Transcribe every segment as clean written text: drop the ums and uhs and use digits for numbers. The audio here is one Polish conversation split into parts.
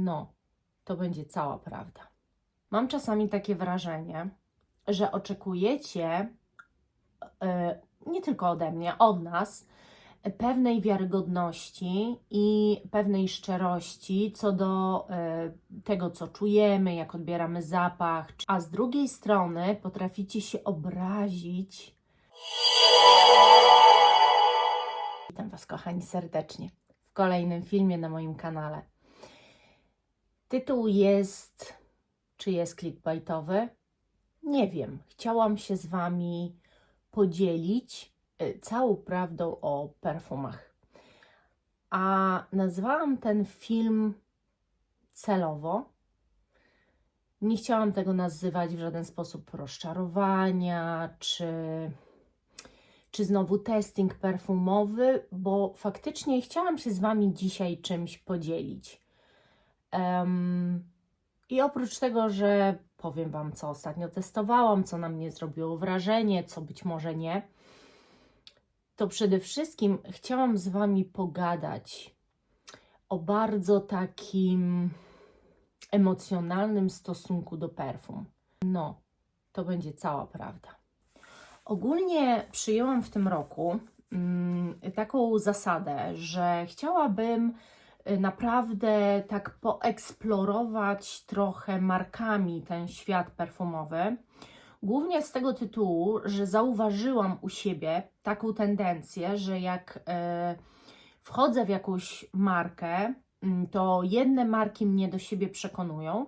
No, to będzie cała prawda. Mam czasami takie wrażenie, że oczekujecie, nie tylko ode mnie, od nas, pewnej wiarygodności i pewnej szczerości co do tego, co czujemy, jak odbieramy zapach, a z drugiej strony potraficie się obrazić. Witam Was, kochani, serdecznie w kolejnym filmie na moim kanale. Tytuł jest, czy jest clickbaitowy? Nie wiem. Chciałam się z Wami podzielić całą prawdą o perfumach. A nazwałam ten film celowo. Nie chciałam tego nazywać w żaden sposób rozczarowania, czy znowu testing perfumowy, bo faktycznie chciałam się z Wami dzisiaj czymś podzielić. I oprócz tego, że powiem Wam, co ostatnio testowałam, co na mnie zrobiło wrażenie, co być może nie, to przede wszystkim chciałam z Wami pogadać o bardzo takim emocjonalnym stosunku do perfum. No, to będzie cała prawda. Ogólnie przyjęłam w tym roku taką zasadę, że chciałabym naprawdę tak poeksplorować trochę markami ten świat perfumowy. Głównie z tego tytułu, że zauważyłam u siebie taką tendencję, że jak wchodzę w jakąś markę, to jedne marki mnie do siebie przekonują,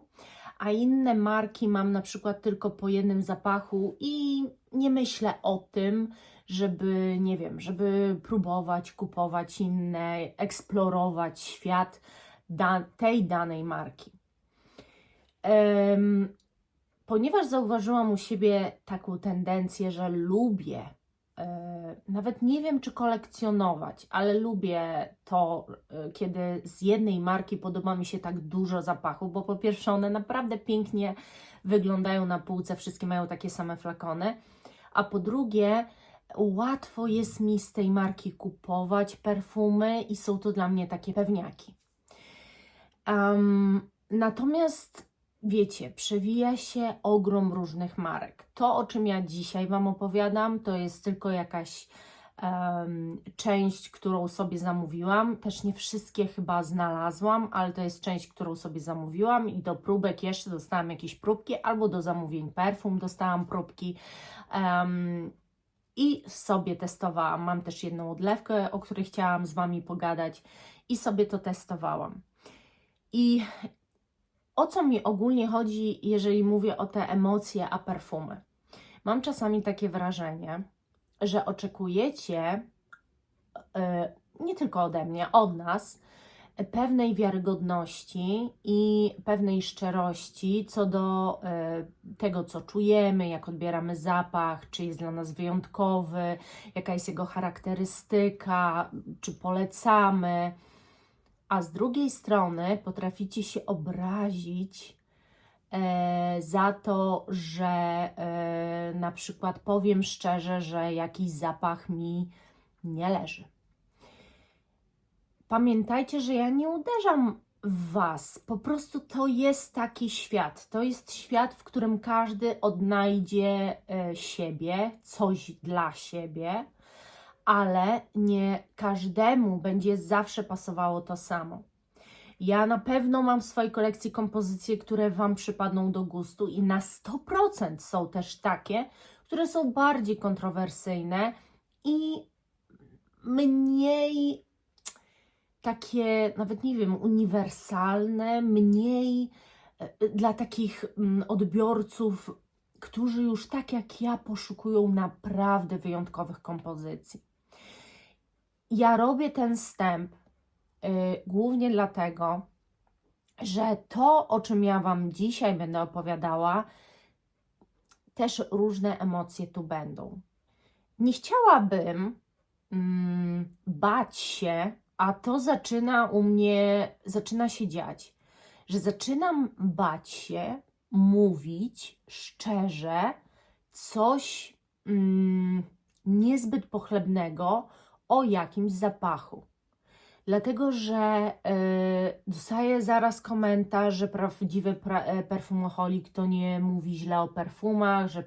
a inne marki mam na przykład tylko po jednym zapachu i nie myślę o tym, żeby, nie wiem, żeby próbować, kupować inne, eksplorować świat tej danej marki. Ponieważ zauważyłam u siebie taką tendencję, że lubię, nawet nie wiem czy kolekcjonować, ale lubię to, kiedy z jednej marki podoba mi się tak dużo zapachów, bo po pierwsze one naprawdę pięknie wyglądają na półce, wszystkie mają takie same flakony, a po drugie łatwo jest mi z tej marki kupować perfumy i są to dla mnie takie pewniaki. Natomiast wiecie, przewija się ogrom różnych marek. To, o czym ja dzisiaj Wam opowiadam, to jest tylko jakaś część, którą sobie zamówiłam. Też nie wszystkie chyba znalazłam, ale to jest część, którą sobie zamówiłam i do próbek jeszcze dostałam jakieś próbki, albo do zamówień perfum dostałam próbki. I sobie testowałam. Mam też jedną odlewkę, o której chciałam z Wami pogadać i sobie to testowałam. I o co mi ogólnie chodzi, jeżeli mówię o te emocje, a perfumy? Mam czasami takie wrażenie, że oczekujecie, nie tylko ode mnie, od nas, pewnej wiarygodności i pewnej szczerości co do tego, co czujemy, jak odbieramy zapach, czy jest dla nas wyjątkowy, jaka jest jego charakterystyka, czy polecamy. A z drugiej strony potraficie się obrazić za to, że na przykład powiem szczerze, że jakiś zapach mi nie leży. Pamiętajcie, że ja nie uderzam w Was. Po prostu to jest taki świat. To jest świat, w którym każdy odnajdzie siebie, coś dla siebie, ale nie każdemu będzie zawsze pasowało to samo. Ja na pewno mam w swojej kolekcji kompozycje, które Wam przypadną do gustu i na 100% są też takie, które są bardziej kontrowersyjne i mniej takie, nawet nie wiem, uniwersalne, mniej dla takich odbiorców, którzy już tak jak ja poszukują naprawdę wyjątkowych kompozycji. Ja robię ten wstęp głównie dlatego, że to, o czym ja Wam dzisiaj będę opowiadała, też różne emocje tu będą. Nie chciałabym bać się, a to zaczyna się dziać, że zaczynam bać się mówić szczerze coś niezbyt pochlebnego o jakimś zapachu. Dlatego, że dostaję zaraz komentarz, że prawdziwy perfumoholik to nie mówi źle o perfumach, że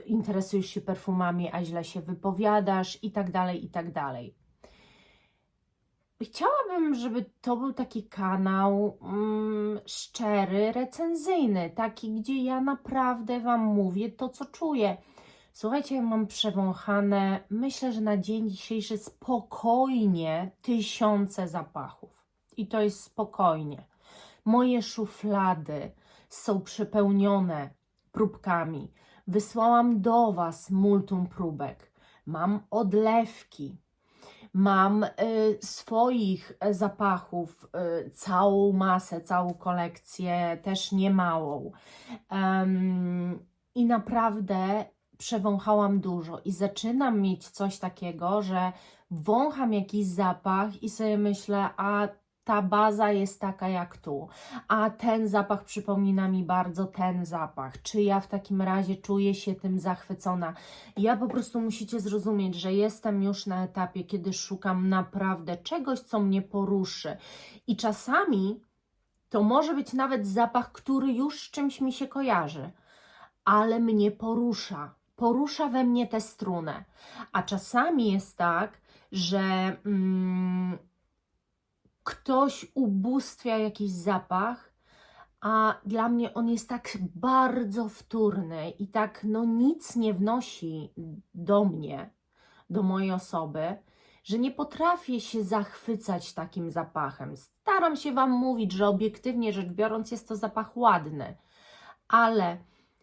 interesujesz się perfumami, a źle się wypowiadasz i tak dalej, i tak dalej. Chciałabym, żeby to był taki kanał szczery, recenzyjny, taki, gdzie ja naprawdę Wam mówię to, co czuję. Słuchajcie, ja mam przewąchane, myślę, że na dzień dzisiejszy spokojnie 1000 zapachów. I to jest spokojnie. Moje szuflady są przepełnione próbkami. Wysłałam do Was multum próbek. Mam odlewki. Mam swoich zapachów całą masę, całą kolekcję, też niemałą. I naprawdę przewąchałam dużo i zaczynam mieć coś takiego, że wącham jakiś zapach i sobie myślę, a ta baza jest taka jak tu, a ten zapach przypomina mi bardzo ten zapach. Czy ja w takim razie czuję się tym zachwycona? Ja po prostu musicie zrozumieć, że jestem już na etapie, kiedy szukam naprawdę czegoś, co mnie poruszy. I czasami to może być nawet zapach, który już z czymś mi się kojarzy, ale mnie porusza. Porusza we mnie tę strunę. A czasami jest tak, że ktoś ubóstwia jakiś zapach, a dla mnie on jest tak bardzo wtórny i tak nic nie wnosi do mnie, do mojej osoby, że nie potrafię się zachwycać takim zapachem. Staram się Wam mówić, że obiektywnie rzecz biorąc jest to zapach ładny, ale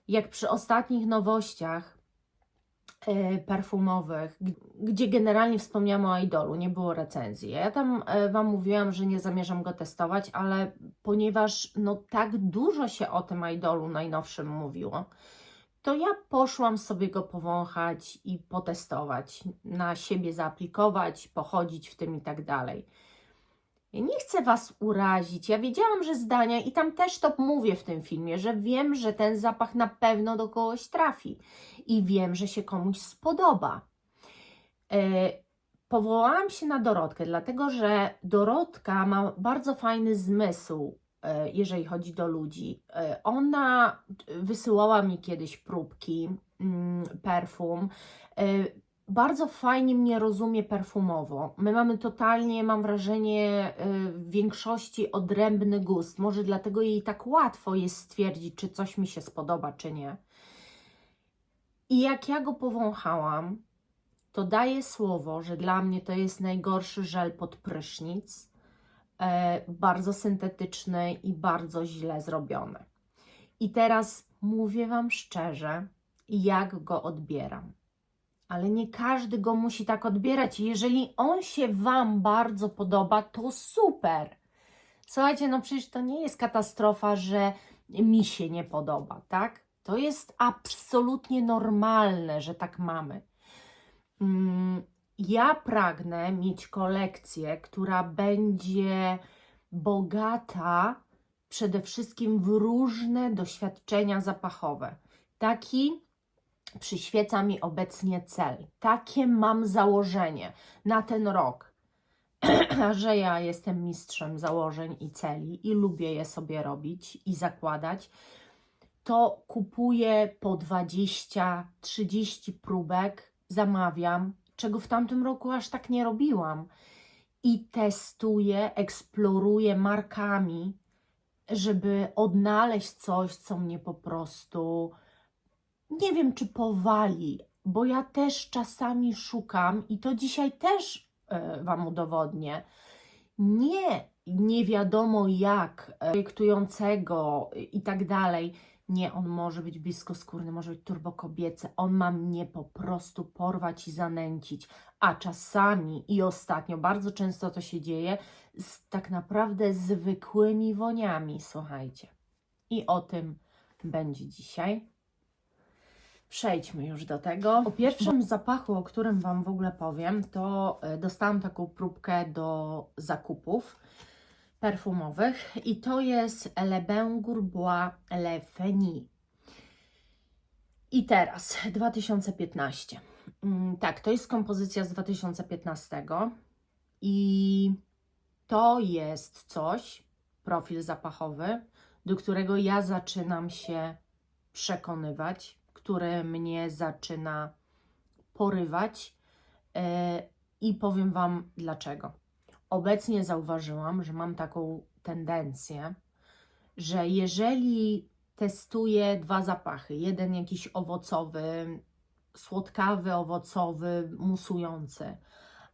jak przy ostatnich nowościach perfumowych, gdzie generalnie wspomniałam o Idolu, nie było recenzji. Ja tam Wam mówiłam, że nie zamierzam go testować, ale ponieważ tak dużo się o tym Idolu najnowszym mówiło, to ja poszłam sobie go powąchać i potestować, na siebie zaaplikować, pochodzić w tym i tak dalej. Ja nie chcę Was urazić. Ja wiedziałam, że zdania, i tam też to mówię w tym filmie, że wiem, że ten zapach na pewno do kogoś trafi i wiem, że się komuś spodoba. Powołałam się na Dorotkę, dlatego że Dorotka ma bardzo fajny zmysł, jeżeli chodzi do ludzi. Ona wysyłała mi kiedyś próbki perfum. Bardzo fajnie mnie rozumie perfumowo. My mamy totalnie, mam wrażenie, w większości odrębny gust. Może dlatego jej tak łatwo jest stwierdzić, czy coś mi się spodoba, czy nie. I jak ja go powąchałam, to daję słowo, że dla mnie to jest najgorszy żel pod prysznic. Bardzo syntetyczny i bardzo źle zrobiony. I teraz mówię Wam szczerze, jak go odbieram. Ale nie każdy go musi tak odbierać. Jeżeli on się Wam bardzo podoba, to super. Słuchajcie, przecież to nie jest katastrofa, że mi się nie podoba, tak? To jest absolutnie normalne, że tak mamy. Ja pragnę mieć kolekcję, która będzie bogata przede wszystkim w różne doświadczenia zapachowe. Taki przyświeca mi obecnie cel. Takie mam założenie na ten rok, że ja jestem mistrzem założeń i celi i lubię je sobie robić i zakładać. To kupuję po 20-30 próbek, zamawiam, czego w tamtym roku aż tak nie robiłam. I testuję, eksploruję markami, żeby odnaleźć coś, co mnie po prostu, nie wiem, czy powali, bo ja też czasami szukam i to dzisiaj też Wam udowodnię. Nie wiadomo jak, projektującego i tak dalej. Nie, on może być bliskoskórny, może być turbokobiecy. On ma mnie po prostu porwać i zanęcić. A czasami i ostatnio, bardzo często to się dzieje, z tak naprawdę zwykłymi woniami, słuchajcie. I o tym będzie dzisiaj. Przejdźmy już do tego. O pierwszym zapachu, o którym Wam w ogóle powiem, to dostałam taką próbkę do zakupów perfumowych i to jest Le Bain Bourbois Le Feni. I teraz 2015. Tak, to jest kompozycja z 2015. I to jest coś, profil zapachowy, do którego ja zaczynam się przekonywać, który mnie zaczyna porywać i powiem Wam dlaczego. Obecnie zauważyłam, że mam taką tendencję, że jeżeli testuję dwa zapachy, jeden jakiś owocowy, słodkawy, owocowy, musujący,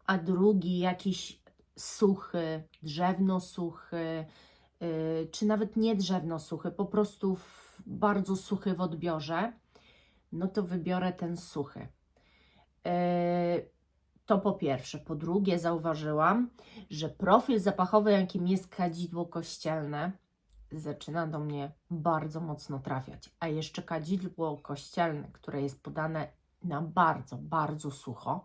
a drugi jakiś suchy, drzewno-suchy, czy nawet nie drzewno-suchy, po prostu bardzo suchy w odbiorze, no to wybiorę ten suchy. To po pierwsze. Po drugie, zauważyłam, że profil zapachowy, jakim jest kadzidło kościelne, zaczyna do mnie bardzo mocno trafiać. A jeszcze kadzidło kościelne, które jest podane na bardzo, bardzo sucho,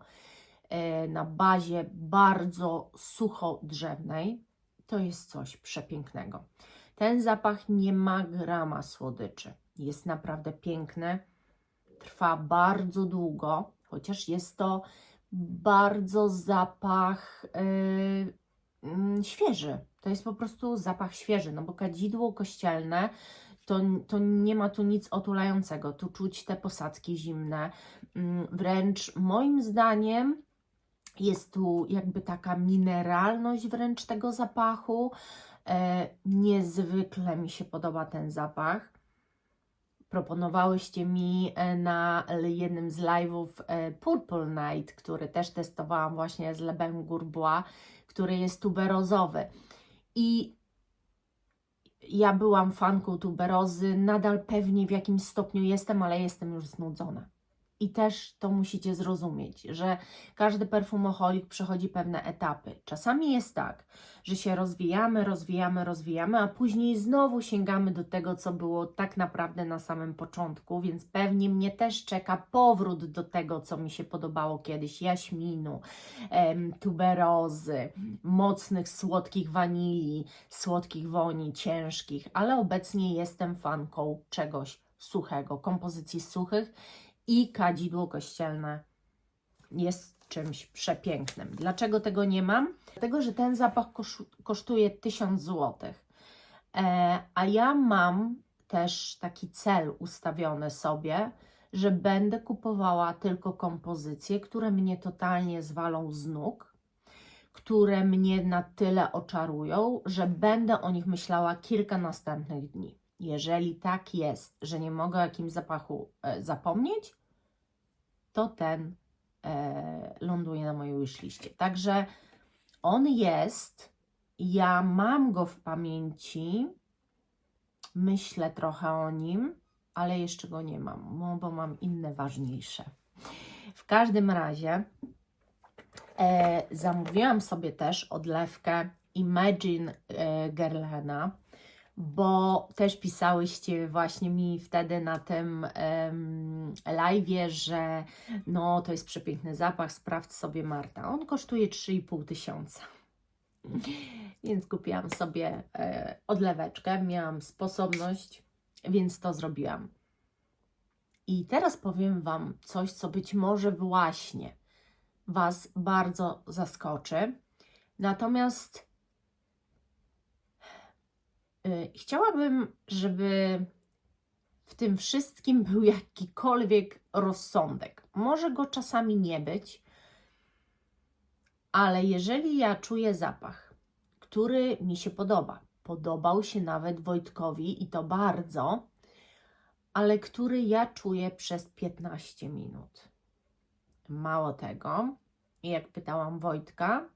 na bazie bardzo sucho drzewnej, to jest coś przepięknego. Ten zapach nie ma grama słodyczy. Jest naprawdę piękny, trwa bardzo długo, chociaż jest to bardzo zapach świeży. To jest po prostu zapach świeży, no bo kadzidło kościelne to nie ma tu nic otulającego. Tu czuć te posadzki zimne. Wręcz moim zdaniem jest tu jakby taka mineralność wręcz tego zapachu. Niezwykle mi się podoba ten zapach. Proponowałyście mi na jednym z live'ów Purple Night, który też testowałam właśnie z Le Bain Bourbois, który jest tuberozowy. I ja byłam fanką tuberozy, nadal pewnie w jakimś stopniu jestem, ale jestem już znudzona. I też to musicie zrozumieć, że każdy perfumoholik przechodzi pewne etapy. Czasami jest tak, że się rozwijamy, a później znowu sięgamy do tego, co było tak naprawdę na samym początku, więc pewnie mnie też czeka powrót do tego, co mi się podobało kiedyś, jaśminu, tuberozy, mocnych, słodkich wanilii, słodkich woni, ciężkich, ale obecnie jestem fanką czegoś suchego, kompozycji suchych, i kadzidło kościelne jest czymś przepięknym. Dlaczego tego nie mam? Dlatego, że ten zapach kosztuje 1000 zł. A ja mam też taki cel ustawiony sobie, że będę kupowała tylko kompozycje, które mnie totalnie zwalą z nóg, które mnie na tyle oczarują, że będę o nich myślała kilka następnych dni. Jeżeli tak jest, że nie mogę o jakimś zapachu zapomnieć, to ten ląduje na mojej wishliście. Także on jest, ja mam go w pamięci, myślę trochę o nim, ale jeszcze go nie mam, bo mam inne ważniejsze. W każdym razie zamówiłam sobie też odlewkę Imagine Guerlaina, bo też pisałyście właśnie mi wtedy na tym live'ie, że no to jest przepiękny zapach, sprawdź sobie Marta. On kosztuje 3500. Więc kupiłam sobie odleweczkę, miałam sposobność, więc to zrobiłam. I teraz powiem Wam coś, co być może właśnie Was bardzo zaskoczy. Natomiast chciałabym, żeby w tym wszystkim był jakikolwiek rozsądek. Może go czasami nie być, ale jeżeli ja czuję zapach, który mi się podoba, podobał się nawet Wojtkowi i to bardzo, ale który ja czuję przez 15 minut. Mało tego, jak pytałam Wojtka,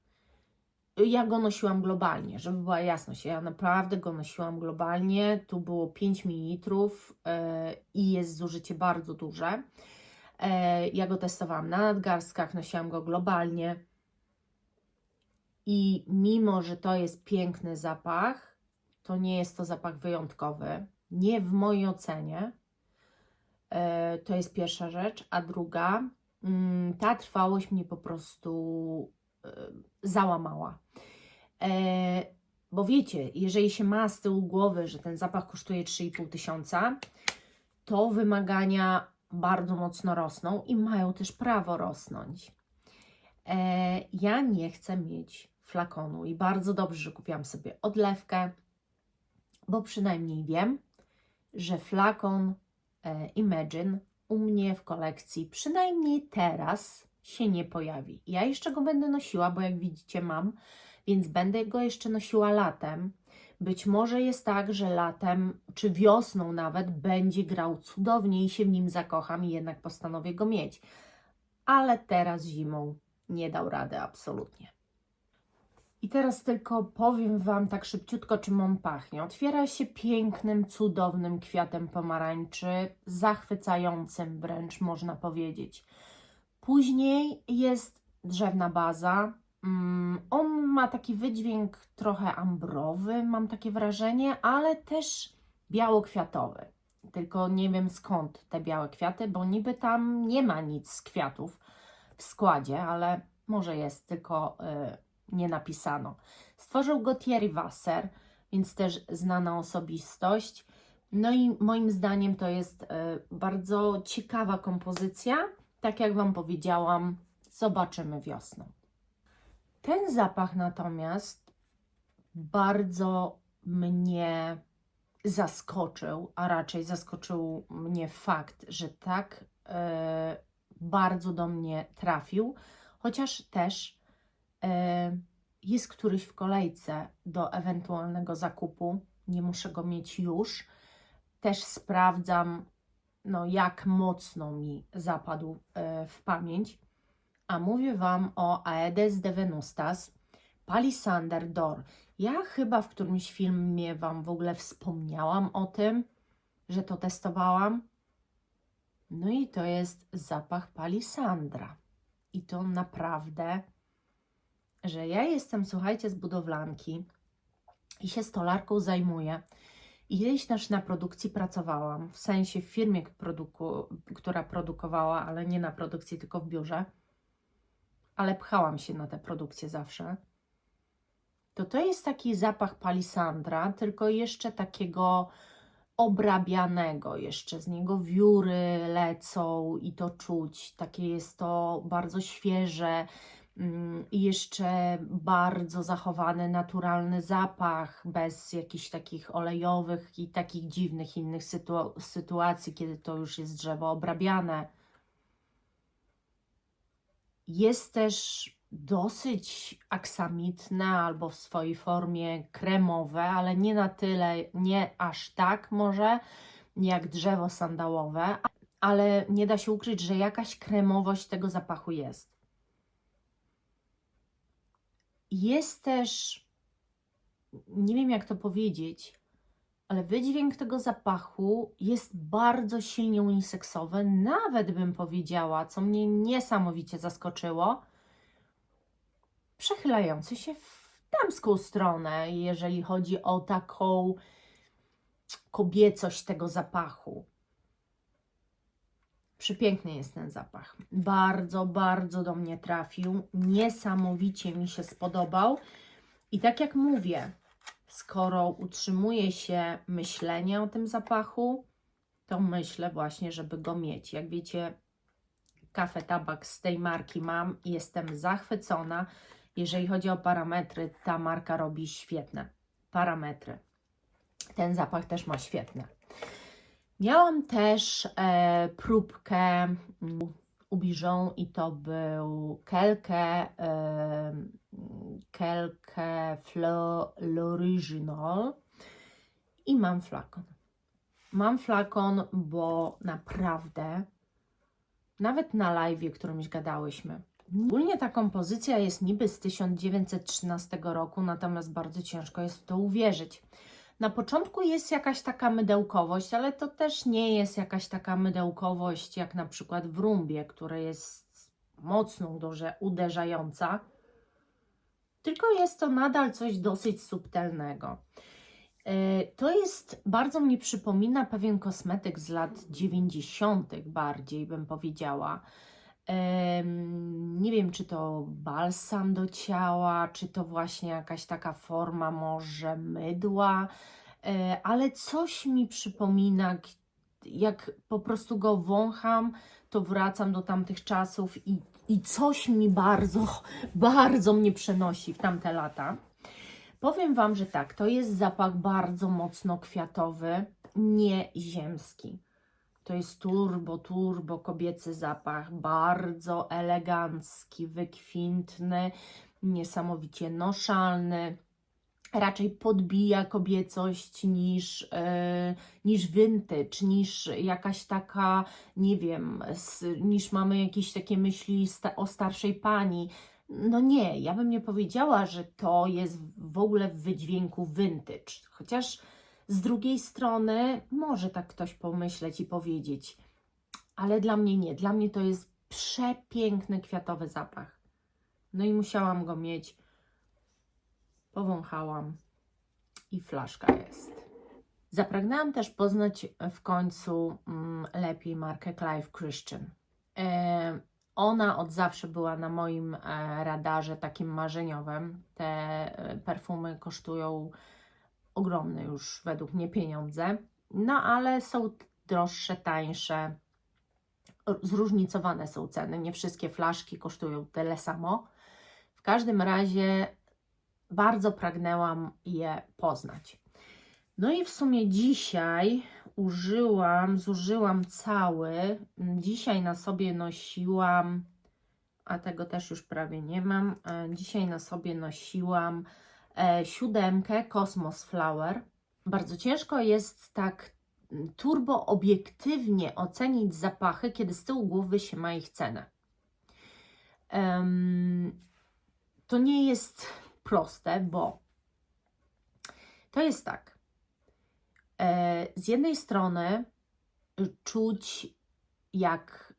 ja go nosiłam globalnie, żeby była jasność. Ja naprawdę go nosiłam globalnie. Tu było 5 ml i jest zużycie bardzo duże. Ja go testowałam na nadgarstkach, nosiłam go globalnie. I mimo, że to jest piękny zapach, to nie jest to zapach wyjątkowy. Nie w mojej ocenie. To jest pierwsza rzecz. A druga, ta trwałość mnie po prostu załamała. Bo wiecie, jeżeli się ma z tyłu głowy, że ten zapach kosztuje 3500, to wymagania bardzo mocno rosną i mają też prawo rosnąć. Ja nie chcę mieć flakonu i bardzo dobrze, że kupiłam sobie odlewkę, bo przynajmniej wiem, że flakon Imagine u mnie w kolekcji przynajmniej teraz się nie pojawi. Ja jeszcze go będę nosiła, bo jak widzicie mam, więc będę go jeszcze nosiła latem. Być może jest tak, że latem czy wiosną nawet będzie grał cudownie i się w nim zakocham i jednak postanowię go mieć. Ale teraz zimą nie dał rady absolutnie. I teraz tylko powiem Wam tak szybciutko, czym on pachnie. Otwiera się pięknym, cudownym kwiatem pomarańczy, zachwycającym wręcz można powiedzieć. Później jest drzewna baza. On ma taki wydźwięk trochę ambrowy, mam takie wrażenie, ale też białokwiatowy. Tylko nie wiem skąd te białe kwiaty, bo niby tam nie ma nic z kwiatów w składzie, ale może jest, tylko nie napisano. Stworzył go Thierry Wasser, więc też znana osobistość. No i moim zdaniem to jest bardzo ciekawa kompozycja. Tak jak Wam powiedziałam, zobaczymy wiosną. Ten zapach natomiast bardzo mnie zaskoczył, a raczej zaskoczył mnie fakt, że tak bardzo do mnie trafił, chociaż też jest któryś w kolejce do ewentualnego zakupu, nie muszę go mieć już. Też sprawdzam, no, jak mocno mi zapadł w pamięć. A mówię Wam o Aedes de Venustas Palisander d'Or. Ja chyba w którymś filmie Wam w ogóle wspomniałam o tym, że to testowałam. No i to jest zapach palisandra. I to naprawdę, że ja jestem, słuchajcie, z budowlanki i się stolarką zajmuję. I kiedyś też na produkcji pracowałam, w sensie w firmie, która produkowała, ale nie na produkcji, tylko w biurze. Ale pchałam się na tę produkcję zawsze. To jest taki zapach palisandra, tylko jeszcze takiego obrabianego, jeszcze z niego wióry lecą i to czuć. Takie jest to bardzo świeże i jeszcze bardzo zachowany naturalny zapach, bez jakichś takich olejowych i takich dziwnych innych sytuacji, kiedy to już jest drzewo obrabiane. Jest też dosyć aksamitne albo w swojej formie kremowe, ale nie na tyle, nie aż tak może jak drzewo sandałowe, ale nie da się ukryć, że jakaś kremowość tego zapachu jest. Jest też, nie wiem jak to powiedzieć, ale wydźwięk tego zapachu jest bardzo silnie uniseksowy, nawet bym powiedziała, co mnie niesamowicie zaskoczyło, przechylający się w damską stronę, jeżeli chodzi o taką kobiecość tego zapachu. Przepiękny jest ten zapach. Bardzo, bardzo do mnie trafił. Niesamowicie mi się spodobał. I tak jak mówię, skoro utrzymuje się myślenie o tym zapachu, to myślę właśnie, żeby go mieć. Jak wiecie, Cafe Tabak z tej marki mam i jestem zachwycona. Jeżeli chodzi o parametry, ta marka robi świetne parametry. Ten zapach też ma świetne. Miałam też próbkę u Bijon i to był Kelke Fleur L'Original i mam flakon. Mam flakon, bo naprawdę, nawet na live'ie, którymś gadałyśmy, ogólnie ta kompozycja jest niby z 1913 roku, natomiast bardzo ciężko jest w to uwierzyć. Na początku jest jakaś taka mydełkowość, ale to też nie jest jakaś taka mydełkowość jak na przykład w rumbie, która jest mocno uderzająca, tylko jest to nadal coś dosyć subtelnego. To jest, bardzo mi przypomina pewien kosmetyk z lat 90. bardziej bym powiedziała. Nie wiem, czy to balsam do ciała, czy to właśnie jakaś taka forma może mydła, ale coś mi przypomina jak po prostu go wącham, to wracam do tamtych czasów i coś mi bardzo, bardzo mnie przenosi w tamte lata. Powiem Wam, że tak, to jest zapach bardzo mocno kwiatowy, nie ziemski. To jest turbo kobiecy zapach, bardzo elegancki, wykwintny, niesamowicie noszalny. Raczej podbija kobiecość niż vintage, niż jakaś taka, nie wiem, niż mamy jakieś takie myśli o starszej pani. No nie, ja bym nie powiedziała, że to jest w ogóle w wydźwięku vintage. Chociaż z drugiej strony może tak ktoś pomyśleć i powiedzieć, ale dla mnie nie. Dla mnie to jest przepiękny kwiatowy zapach. No i musiałam go mieć. Powąchałam i flaszka jest. Zapragnęłam też poznać w końcu lepiej markę Clive Christian. Ona od zawsze była na moim radarze takim marzeniowym. Te perfumy kosztują ogromne już według mnie pieniądze, no ale są droższe, tańsze, zróżnicowane są ceny. Nie wszystkie flaszki kosztują tyle samo. W każdym razie bardzo pragnęłam je poznać. No i w sumie dzisiaj zużyłam cały. Dzisiaj na sobie nosiłam, a tego też już prawie nie mam. Dzisiaj na sobie nosiłam 7 Cosmos Flower. Bardzo ciężko jest tak turbo obiektywnie ocenić zapachy, kiedy z tyłu głowy się ma ich cenę. To nie jest proste, bo to jest tak. Z jednej strony czuć, jak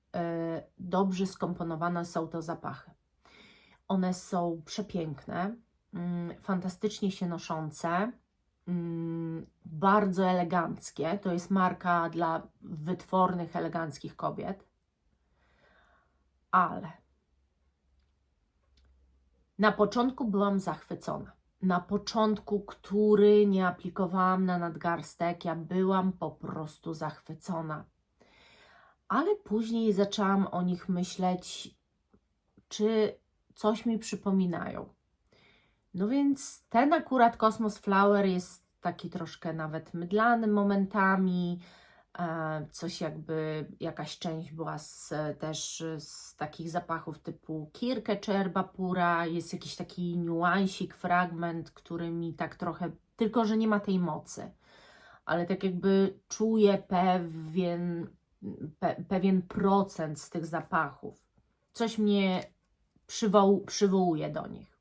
dobrze skomponowane są to zapachy. One są przepiękne, fantastycznie się noszące, bardzo eleganckie. To jest marka dla wytwornych, eleganckich kobiet. Ale na początku byłam zachwycona. Na początku, który nie aplikowałam na nadgarstek, ja byłam po prostu zachwycona. Ale później zaczęłam o nich myśleć, czy coś mi przypominają. No więc ten akurat Cosmos Flower jest taki troszkę nawet mydlany momentami. Coś jakby, jakaś część była też z takich zapachów typu Kirkę czy Erba Pura. Jest jakiś taki niuansik, fragment, który mi tak trochę, tylko że nie ma tej mocy. Ale tak jakby czuję pewien procent z tych zapachów. Coś mnie przywołuje do nich.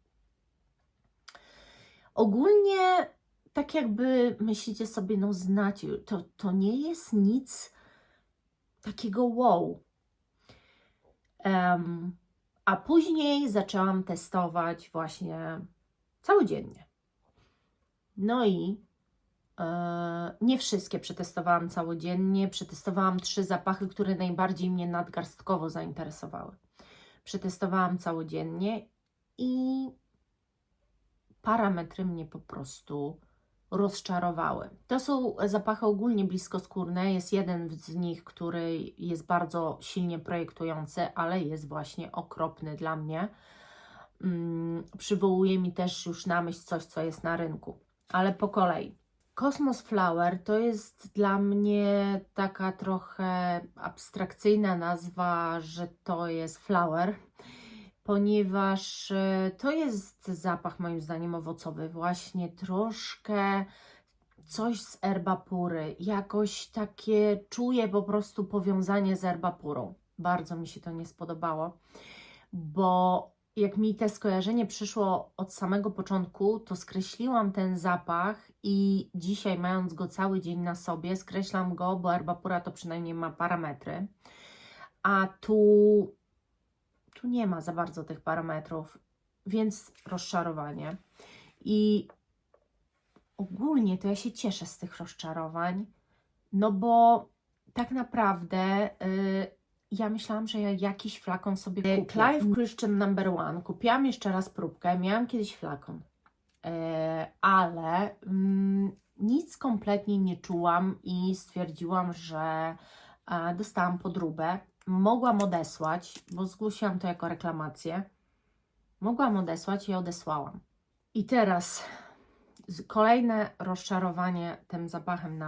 Ogólnie tak jakby myślicie sobie, no znacie, to nie jest nic takiego wow. A później zaczęłam testować właśnie całodziennie. No i nie wszystkie przetestowałam całodziennie. Przetestowałam 3 zapachy, które najbardziej mnie nadgarstkowo zainteresowały. Przetestowałam całodziennie i parametry mnie po prostu rozczarowały. To są zapachy ogólnie bliskoskórne. Jest jeden z nich, który jest bardzo silnie projektujący, ale jest właśnie okropny dla mnie. Przywołuje mi też już na myśl coś, co jest na rynku. Ale po kolei. Cosmos Flower to jest dla mnie taka trochę abstrakcyjna nazwa, że to jest flower, ponieważ to jest zapach moim zdaniem owocowy, właśnie troszkę coś z Erba Pury, jakoś takie czuję po prostu powiązanie z Erba Purą. Bardzo mi się to nie spodobało, bo jak mi te skojarzenie przyszło od samego początku, to skreśliłam ten zapach i dzisiaj, mając go cały dzień na sobie, skreślam go, bo Erba Pura to przynajmniej ma parametry, a tu nie ma za bardzo tych parametrów, więc rozczarowanie. I ogólnie to ja się cieszę z tych rozczarowań, no bo tak naprawdę ja myślałam, że ja jakiś flakon sobie kupię. Clive Christian No. 1. Kupiłam jeszcze raz próbkę, miałam kiedyś flakon. ale nic kompletnie nie czułam i stwierdziłam, że dostałam podróbę. Mogłam odesłać, bo zgłosiłam to jako reklamację. Mogłam odesłać i odesłałam. I teraz kolejne rozczarowanie tym zapachem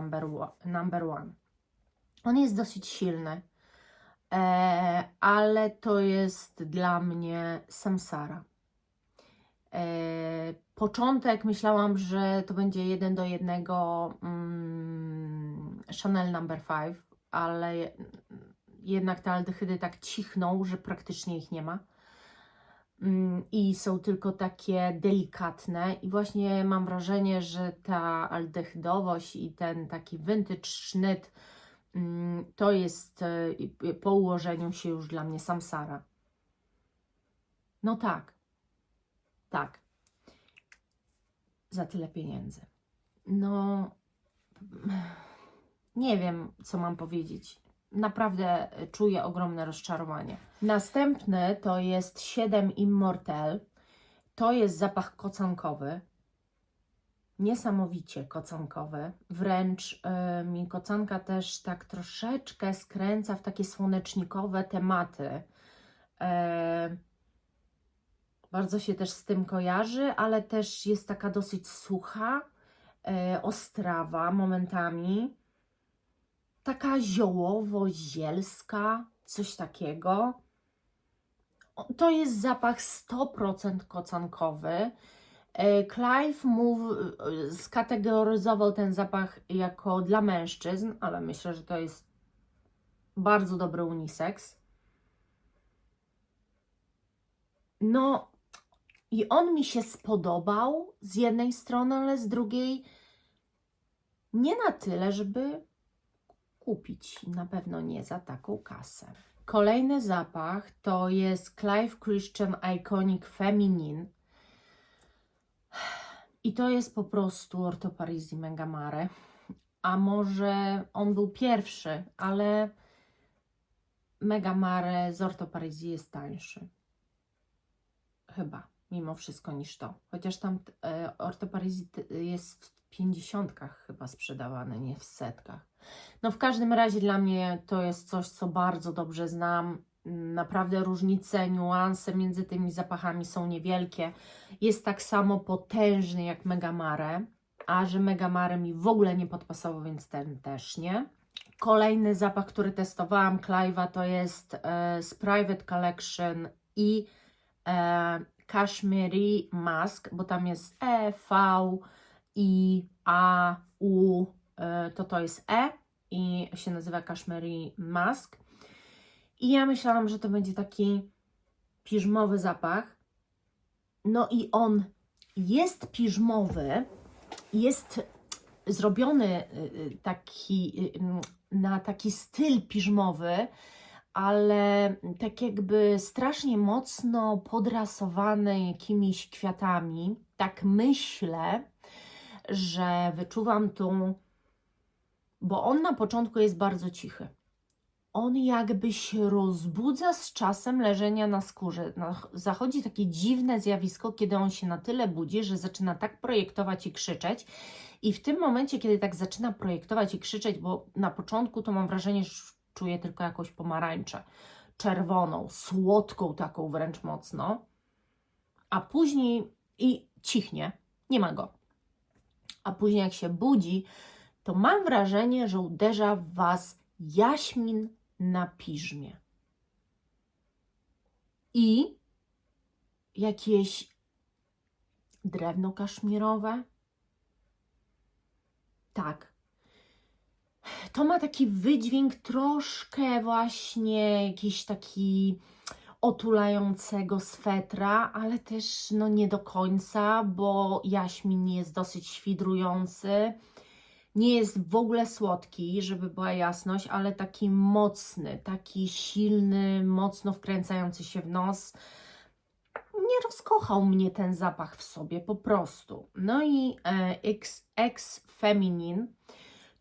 number one. On jest dosyć silny, ale to jest dla mnie Samsara. Początek myślałam, że to będzie 1:1 Chanel No. 5, ale jednak te aldehydy tak cichną, że praktycznie ich nie ma. I są tylko takie delikatne i właśnie mam wrażenie, że ta aldehydowość i ten taki vintage sznyt to jest po ułożeniu się już dla mnie Samsara. No tak, tak. Za tyle pieniędzy. No, nie wiem, co mam powiedzieć. Naprawdę czuję ogromne rozczarowanie. Następny to jest 7 Immortel. To jest zapach kocankowy. Niesamowicie kocankowy. Wręcz mi kocanka też tak troszeczkę skręca w takie słonecznikowe tematy. Bardzo się też z tym kojarzy, ale też jest taka dosyć sucha, ostrawa momentami. Taka ziołowo-zielska, coś takiego. To jest zapach 100% kocankowy. Clive skategoryzował ten zapach jako dla mężczyzn, ale myślę, że to jest bardzo dobry unisex. No i on mi się spodobał z jednej strony, ale z drugiej nie na tyle, żeby kupić. Na pewno nie za taką kasę. Kolejny zapach to jest Clive Christian Iconic Feminine. I to jest po prostu Orto Parisi Mega Mare. A może on był pierwszy, ale Mega Mare z Orto Parisi jest tańszy. Chyba, mimo wszystko niż to. Chociaż tam Orto Parisi jest w 50-kach chyba sprzedawane, nie w setkach. No w każdym razie dla mnie to jest coś, co bardzo dobrze znam. Naprawdę różnice, niuanse między tymi zapachami są niewielkie. Jest tak samo potężny jak Mega Mare, a że Mega Mare mi w ogóle nie podpasował, więc ten też nie. Kolejny zapach, który testowałam Clive'a, to jest z Private Collection i Cashmere Mask, bo tam jest E, V, I, A, U, to jest E i się nazywa Cashmere Mask. I ja myślałam, że to będzie taki piżmowy zapach. No i on jest piżmowy, jest zrobiony na taki styl piżmowy, ale tak jakby strasznie mocno podrasowany jakimiś kwiatami. Tak myślę, że wyczuwam tu, bo on na początku jest bardzo cichy. On jakby się rozbudza z czasem leżenia na skórze. Zachodzi takie dziwne zjawisko, kiedy on się na tyle budzi, że zaczyna tak projektować i krzyczeć. I w tym momencie, kiedy tak zaczyna projektować i krzyczeć, bo na początku to mam wrażenie, że czuję tylko jakąś pomarańczę, czerwoną, słodką taką wręcz mocno, a później i cichnie, nie ma go. A później jak się budzi, to mam wrażenie, że uderza w Was jaśmin na piżmie. I jakieś drewno kaszmirowe. Tak. To ma taki wydźwięk troszkę właśnie jakiś taki otulającego swetra, ale też no nie do końca, bo jaśmin jest dosyć świdrujący. Nie jest w ogóle słodki, żeby była jasność, ale taki mocny, taki silny, mocno wkręcający się w nos. Nie rozkochał mnie ten zapach w sobie, po prostu. No i X Feminine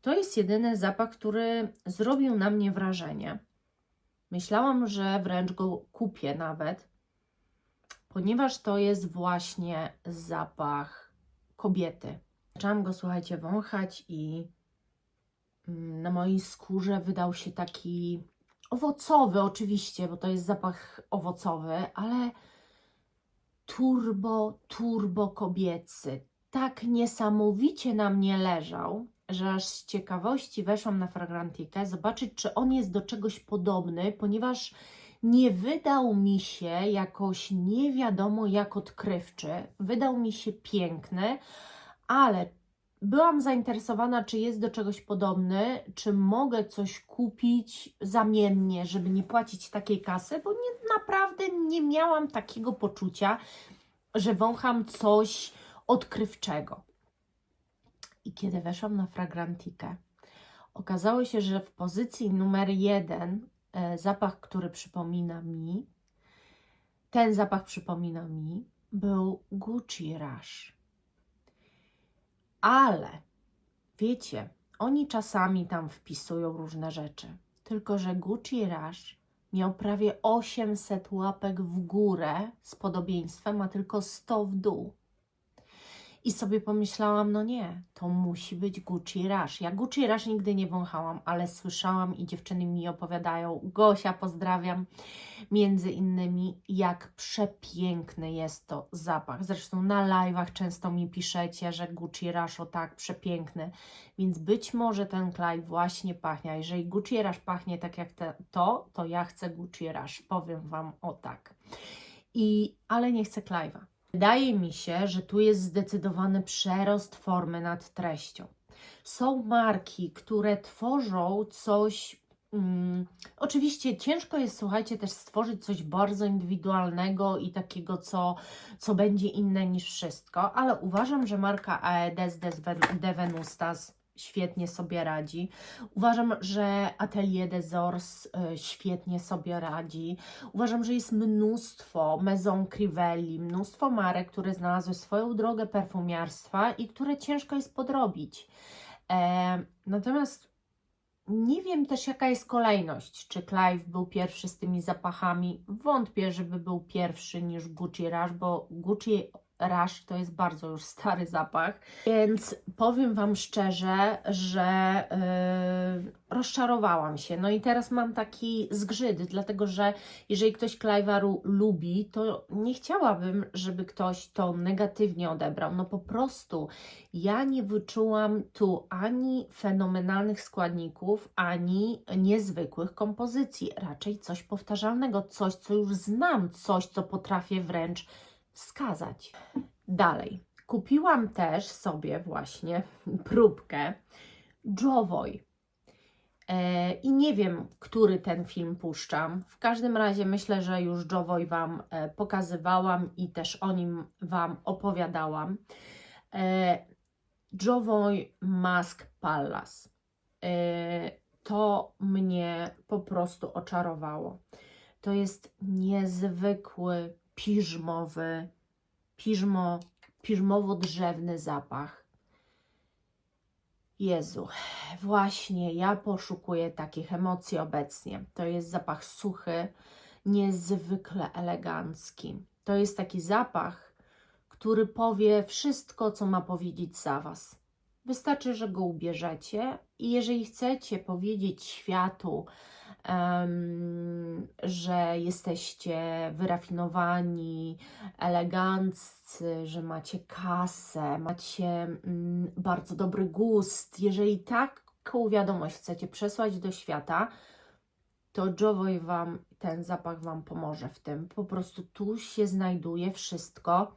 to jest jedyny zapach, który zrobił na mnie wrażenie. Myślałam, że wręcz go kupię nawet, ponieważ to jest właśnie zapach kobiety. Zaczęłam go, słuchajcie, wąchać i na mojej skórze wydał się taki owocowy oczywiście, bo to jest zapach owocowy, ale turbo kobiecy. Tak niesamowicie na mnie leżał, że aż z ciekawości weszłam na Fragrantikę zobaczyć, czy on jest do czegoś podobny, ponieważ nie wydał mi się jakoś nie wiadomo jak odkrywczy. Wydał mi się piękny, ale byłam zainteresowana, czy jest do czegoś podobny, czy mogę coś kupić zamiennie, żeby nie płacić takiej kasy, bo naprawdę nie miałam takiego poczucia, że wącham coś odkrywczego. I kiedy weszłam na Fragrantikę, okazało się, że w pozycji numer 1 zapach, który ten zapach przypomina mi, był Gucci Rush. Ale wiecie, oni czasami tam wpisują różne rzeczy, tylko że Gucci Rush miał prawie 800 łapek w górę z podobieństwem, a tylko 100 w dół. I sobie pomyślałam, no nie, to musi być Gucci Rush. Ja Gucci Rush nigdy nie wąchałam, ale słyszałam i dziewczyny mi opowiadają, Gosia, pozdrawiam, między innymi, jak przepiękny jest to zapach. Zresztą na live'ach często mi piszecie, że Gucci Rush o tak przepiękny, więc być może ten Clive właśnie pachnie. A jeżeli Gucci Rush pachnie tak jak to ja chcę Gucci Rush, powiem Wam o tak. Ale nie chcę Clive'a. Wydaje mi się, że tu jest zdecydowany przerost formy nad treścią. Są marki, które tworzą coś. Oczywiście ciężko jest, słuchajcie, też stworzyć coś bardzo indywidualnego i takiego, co będzie inne niż wszystko, ale uważam, że marka Aedes de Venustas świetnie sobie radzi. Uważam, że Atelier des Ors świetnie sobie radzi. Uważam, że jest mnóstwo Maison Crivelli, mnóstwo marek, które znalazły swoją drogę perfumiarstwa i które ciężko jest podrobić. Natomiast nie wiem też, jaka jest kolejność. Czy Clive był pierwszy z tymi zapachami? Wątpię, żeby był pierwszy niż Gucci Rush, bo Gucci Rush to jest bardzo już stary zapach, więc powiem Wam szczerze, że rozczarowałam się. No i teraz mam taki zgrzyt, dlatego że jeżeli ktoś Clive'a lubi, to nie chciałabym, żeby ktoś to negatywnie odebrał. No po prostu ja nie wyczułam tu ani fenomenalnych składników, ani niezwykłych kompozycji. Raczej coś powtarzalnego, coś, co już znam, coś, co potrafię wręcz wskazać. Dalej. Kupiłam też sobie właśnie próbkę Jovoy. I nie wiem, który ten film puszczam. W każdym razie myślę, że już Jovoy Wam pokazywałam i też o nim Wam opowiadałam. Jovoy Mask Palace. To mnie po prostu oczarowało. To jest niezwykły, piżmowo-drzewny zapach. Jezu, właśnie ja poszukuję takich emocji obecnie. To jest zapach suchy, niezwykle elegancki. To jest taki zapach, który powie wszystko, co ma powiedzieć za Was. Wystarczy, że go ubierzecie i jeżeli chcecie powiedzieć światu, że jesteście wyrafinowani, eleganccy, że macie kasę, macie bardzo dobry gust. Jeżeli taką wiadomość chcecie przesłać do świata, to Jovoy ten zapach Wam pomoże w tym. Po prostu tu się znajduje wszystko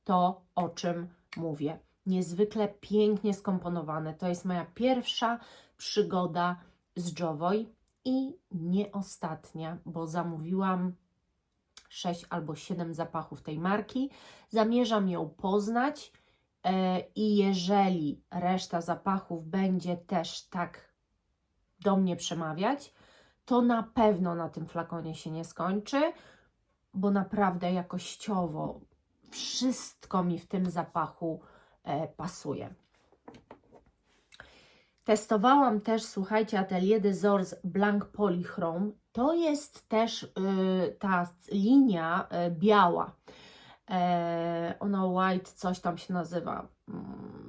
to, o czym mówię. Niezwykle pięknie skomponowane. To jest moja pierwsza przygoda z Jovoy i nie ostatnia, bo zamówiłam 6 albo 7 zapachów tej marki. Zamierzam ją poznać i jeżeli reszta zapachów będzie też tak do mnie przemawiać, to na pewno na tym flakonie się nie skończy, bo naprawdę jakościowo wszystko mi w tym zapachu pasuje. Testowałam też, słuchajcie, Atelier des Ors Blanc Polychrome. To jest też ta linia biała. Ona white, coś tam się nazywa.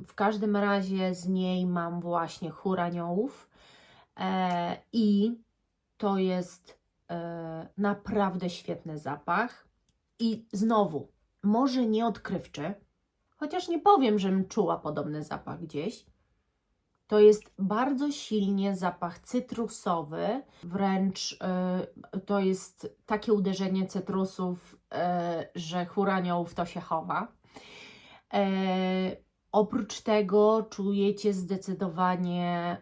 W każdym razie z niej mam właśnie chór aniołów i to jest naprawdę świetny zapach. I znowu, może nie odkrywczy, chociaż nie powiem, żebym czuła podobny zapach gdzieś. To jest bardzo silnie zapach cytrusowy, wręcz to jest takie uderzenie cytrusów, że chór aniołów to się chowa. Oprócz tego czujecie zdecydowanie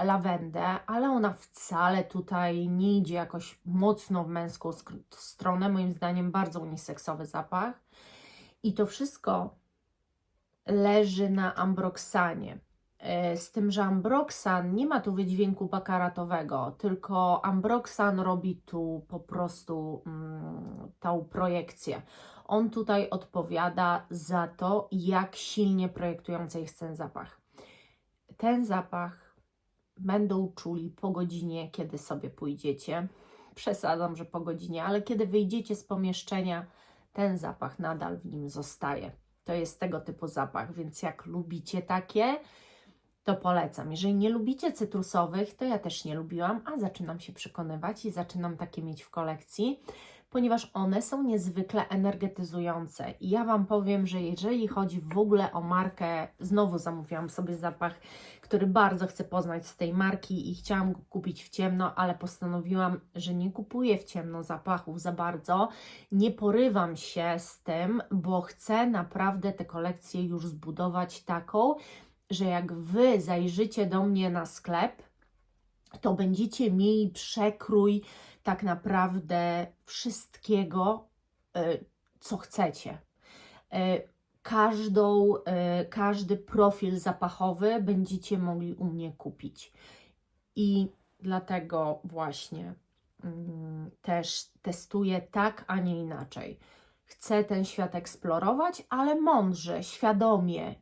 lawendę, ale ona wcale tutaj nie idzie jakoś mocno w męską stronę. Moim zdaniem bardzo uniseksowy zapach. I to wszystko leży na ambroksanie. Z tym, że ambroksan nie ma tu wydźwięku bakaratowego, tylko ambroksan robi tu po prostu tą projekcję. On tutaj odpowiada za to, jak silnie projektujący jest ten zapach. Ten zapach będą czuli po godzinie, kiedy sobie pójdziecie. Przesadzam, że po godzinie, ale kiedy wyjdziecie z pomieszczenia, ten zapach nadal w nim zostaje. To jest tego typu zapach, więc jak lubicie takie, to polecam. Jeżeli nie lubicie cytrusowych, to ja też nie lubiłam, a zaczynam się przekonywać i zaczynam takie mieć w kolekcji, ponieważ one są niezwykle energetyzujące. I ja Wam powiem, że jeżeli chodzi w ogóle o markę, znowu zamówiłam sobie zapach, który bardzo chcę poznać z tej marki i chciałam go kupić w ciemno, ale postanowiłam, że nie kupuję w ciemno zapachów za bardzo, nie porywam się z tym, bo chcę naprawdę tę kolekcję już zbudować taką, że jak Wy zajrzycie do mnie na sklep, to będziecie mieli przekrój tak naprawdę wszystkiego, co chcecie. Każdy profil zapachowy będziecie mogli u mnie kupić. I dlatego właśnie też testuję tak, a nie inaczej. Chcę ten świat eksplorować, ale mądrze, świadomie,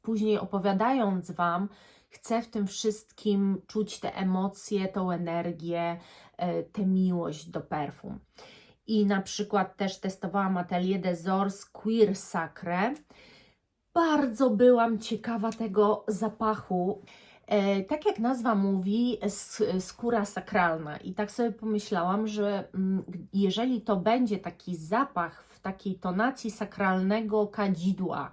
później opowiadając Wam, chcę w tym wszystkim czuć te emocje, tą energię, tę miłość do perfum. I na przykład też testowałam Atelier des Ors Cuir Sacré. Bardzo byłam ciekawa tego zapachu. Tak jak nazwa mówi, skóra sakralna. I tak sobie pomyślałam, że jeżeli to będzie taki zapach w takiej tonacji sakralnego kadzidła,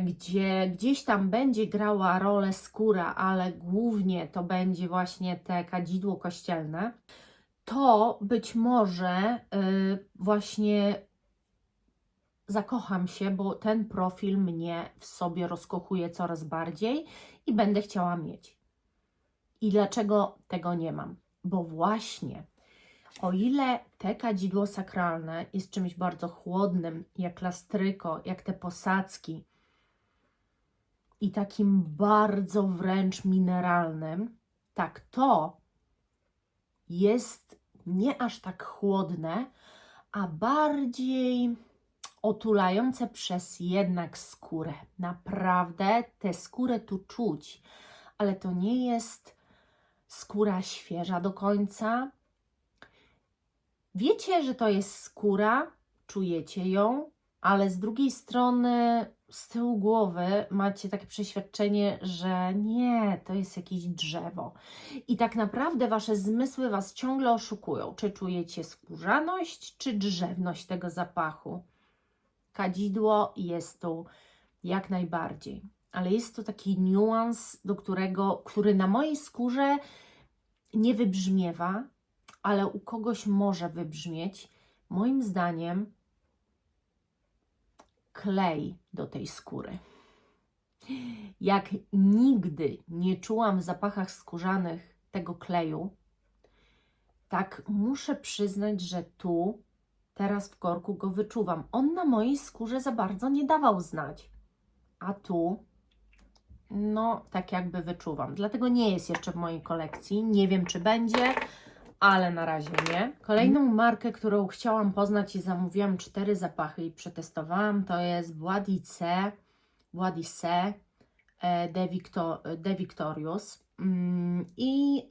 gdzie gdzieś tam będzie grała rolę skóra, ale głównie to będzie właśnie te kadzidło kościelne, to być może właśnie zakocham się, bo ten profil mnie w sobie rozkochuje coraz bardziej i będę chciała mieć. I dlaczego tego nie mam? Bo właśnie o ile te kadzidło sakralne jest czymś bardzo chłodnym, jak lastryko, jak te posadzki, i takim bardzo wręcz mineralnym, tak to jest nie aż tak chłodne, a bardziej otulające przez jednak skórę. Naprawdę tę skórę tu czuć, ale to nie jest skóra świeża do końca. Wiecie, że to jest skóra, czujecie ją, ale z drugiej strony z tyłu głowy macie takie przeświadczenie, że nie, to jest jakieś drzewo. I tak naprawdę Wasze zmysły Was ciągle oszukują. Czy czujecie skórzaność, czy drzewność tego zapachu? Kadzidło jest tu jak najbardziej, ale jest to taki niuans, który na mojej skórze nie wybrzmiewa, ale u kogoś może wybrzmieć. Moim zdaniem klej do tej skóry. Jak nigdy nie czułam w zapachach skórzanych tego kleju, tak muszę przyznać, że tu, teraz w korku go wyczuwam. On na mojej skórze za bardzo nie dawał znać, a tu, no, tak jakby wyczuwam. Dlatego nie jest jeszcze w mojej kolekcji. Nie wiem, czy będzie, ale na razie nie. Kolejną markę, którą chciałam poznać i zamówiłam 4 zapachy i przetestowałam, to jest Bois d'Issey de Victorious. I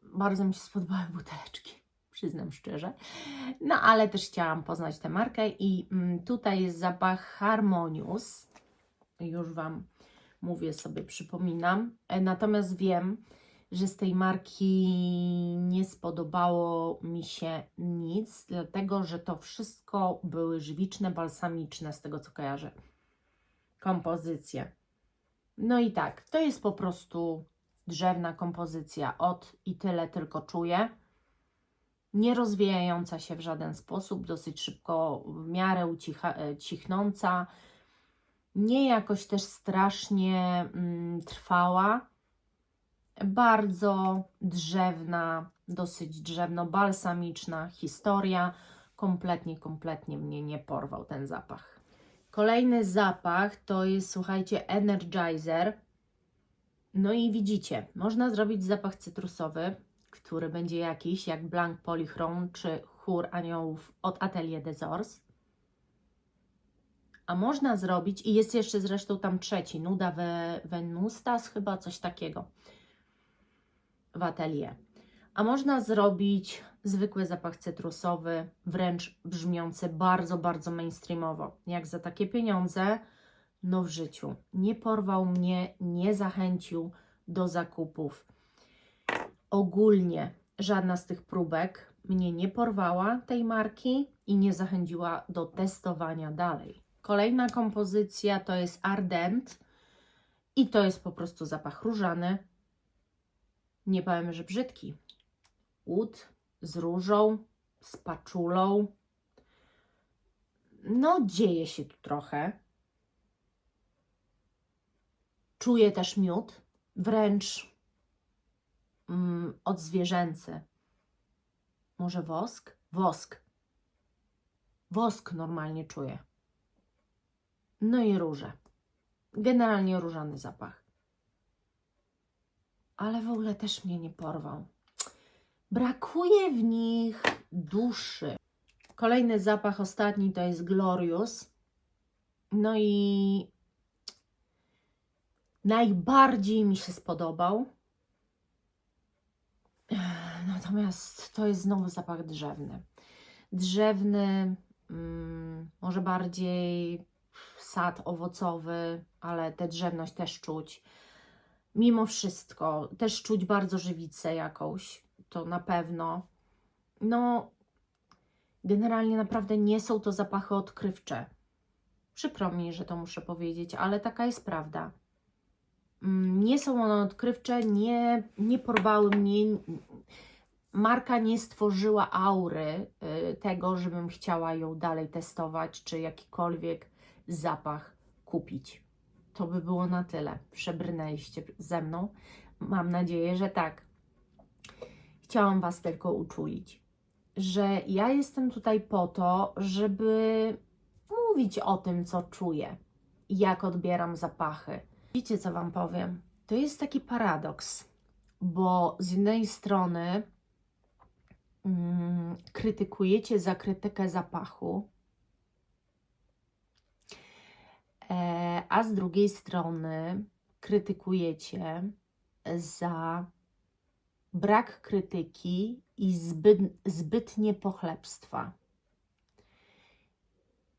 bardzo mi się spodobały buteleczki. przyznam szczerze. No ale też chciałam poznać tę markę i tutaj jest zapach Harmonious. Już Wam mówię sobie, przypominam. Natomiast wiem, że z tej marki nie spodobało mi się nic, dlatego że to wszystko były żywiczne, balsamiczne, z tego co kojarzę, kompozycje. No i tak, to jest po prostu drzewna kompozycja od i tyle tylko czuję. Nie rozwijająca się w żaden sposób, dosyć szybko, w miarę cichnąca, nie jakoś też strasznie trwała, bardzo drzewna, dosyć drzewno-balsamiczna historia. Kompletnie mnie nie porwał ten zapach. Kolejny zapach to jest, słuchajcie, Energizer. No i widzicie, można zrobić zapach cytrusowy, który będzie jakiś, jak Blanc Polychrome czy Chór Aniołów od Atelier des Ors. A można zrobić, i jest jeszcze zresztą tam trzeci, Nuda Venustas, chyba coś takiego w Atelier. A można zrobić zwykły zapach cytrusowy, wręcz brzmiący bardzo mainstreamowo. Jak za takie pieniądze, no w życiu. Nie porwał mnie, nie zachęcił do zakupów. Ogólnie żadna z tych próbek mnie nie porwała, tej marki, i nie zachęciła do testowania dalej. Kolejna kompozycja to jest Ardent i to jest po prostu zapach różany. Nie powiem, że brzydki. Oud z różą, z paczulą. No, dzieje się tu trochę. Czuję też miód, wręcz odzwierzęcy. Może wosk? Wosk. Wosk normalnie czuję. No i róże. Generalnie różany zapach. Ale w ogóle też mnie nie porwał. Brakuje w nich duszy. Kolejny zapach, ostatni, to jest Glorious. No i najbardziej mi się spodobał. Natomiast to jest znowu zapach drzewny. Drzewny, może bardziej sad owocowy, ale tę drzewność też czuć. Mimo wszystko też czuć bardzo żywicę jakąś, to na pewno. No, generalnie naprawdę nie są to zapachy odkrywcze. Przykro mi, że to muszę powiedzieć, ale taka jest prawda. Nie są one odkrywcze, nie porwały mnie. Marka nie stworzyła aury tego, żebym chciała ją dalej testować, czy jakikolwiek zapach kupić. To by było na tyle. Przebrnęliście ze mną. Mam nadzieję, że tak. Chciałam Was tylko uczulić, że ja jestem tutaj po to, żeby mówić o tym, co czuję i jak odbieram zapachy. Wiecie, co Wam powiem? To jest taki paradoks, bo z jednej strony krytykujecie za krytykę zapachu, a z drugiej strony krytykujecie za brak krytyki i zbytnie pochlebstwa.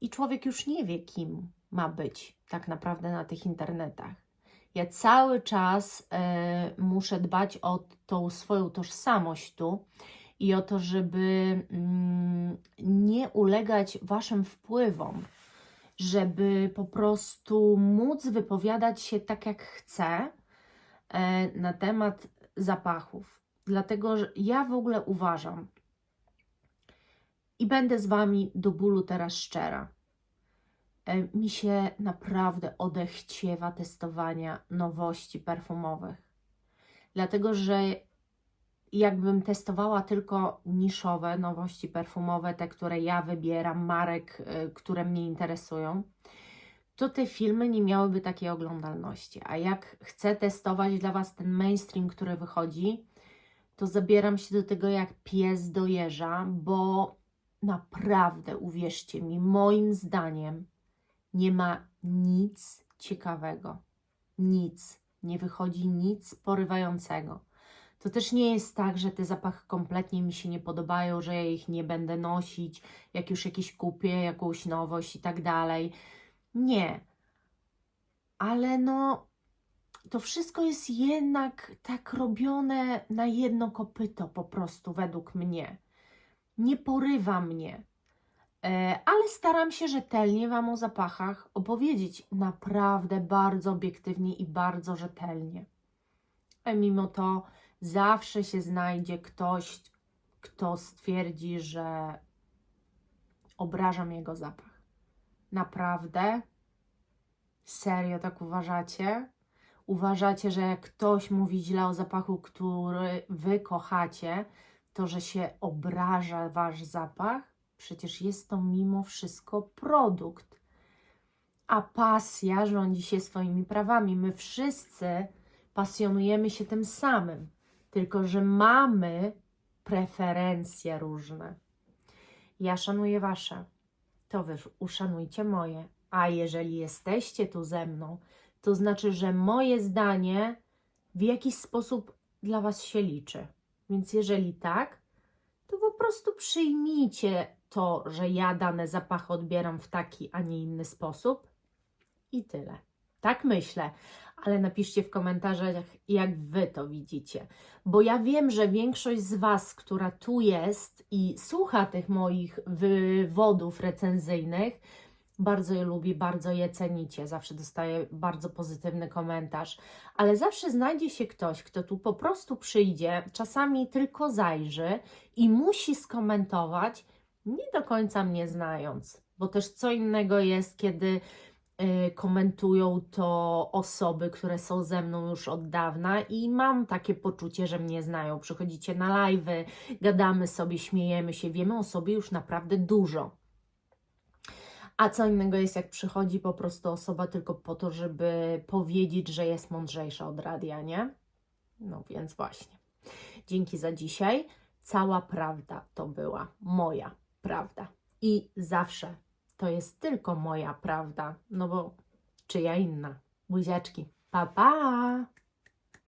I człowiek już nie wie, kim ma być tak naprawdę na tych internetach. Ja cały czas muszę dbać o tą swoją tożsamość tu i o to, żeby nie ulegać Waszym wpływom, żeby po prostu móc wypowiadać się tak, jak chcę na temat zapachów. Dlatego, że ja w ogóle uważam i będę z Wami do bólu teraz szczera. Mi się naprawdę odechciewa testowania nowości perfumowych. Dlatego, że jakbym testowała tylko niszowe nowości perfumowe, te, które ja wybieram, marek, które mnie interesują, to te filmy nie miałyby takiej oglądalności. A jak chcę testować dla Was ten mainstream, który wychodzi, to zabieram się do tego jak pies do jeża, bo naprawdę, uwierzcie mi, moim zdaniem nie ma nic ciekawego. Nic. Nie wychodzi nic porywającego. To też nie jest tak, że te zapachy kompletnie mi się nie podobają, że ja ich nie będę nosić, jak już jakieś kupię, jakąś nowość i tak dalej. Nie. Ale no, to wszystko jest jednak tak robione na jedno kopyto po prostu według mnie. Nie porywa mnie. Ale staram się rzetelnie Wam o zapachach opowiedzieć. Naprawdę bardzo obiektywnie i bardzo rzetelnie. A mimo to zawsze się znajdzie ktoś, kto stwierdzi, że obrażam jego zapach. Naprawdę? Serio tak uważacie? Uważacie, że jak ktoś mówi źle o zapachu, który Wy kochacie, to że się obraża Wasz zapach? Przecież jest to mimo wszystko produkt. A pasja rządzi się swoimi prawami. My wszyscy pasjonujemy się tym samym, tylko że mamy preferencje różne. Ja szanuję Wasze, to Wy uszanujcie moje. A jeżeli jesteście tu ze mną, to znaczy, że moje zdanie w jakiś sposób dla Was się liczy. Więc jeżeli tak, to po prostu przyjmijcie to, że ja dane zapachy odbieram w taki, a nie inny sposób i tyle. Tak myślę, ale napiszcie w komentarzach, jak Wy to widzicie. Bo ja wiem, że większość z Was, która tu jest i słucha tych moich wywodów recenzyjnych, bardzo je lubi, bardzo je cenicie. Zawsze dostaję bardzo pozytywny komentarz, ale zawsze znajdzie się ktoś, kto tu po prostu przyjdzie, czasami tylko zajrzy i musi skomentować, nie do końca mnie znając. Bo też co innego jest, kiedy komentują to osoby, które są ze mną już od dawna i mam takie poczucie, że mnie znają. Przychodzicie na live'y, gadamy sobie, śmiejemy się, wiemy o sobie już naprawdę dużo. A co innego jest, jak przychodzi po prostu osoba tylko po to, żeby powiedzieć, że jest mądrzejsza od radia, nie? No więc właśnie. Dzięki za dzisiaj. Cała prawda to była moja prawda. I zawsze to jest tylko moja prawda, no bo czyja inna. Buziaczki. Pa, pa!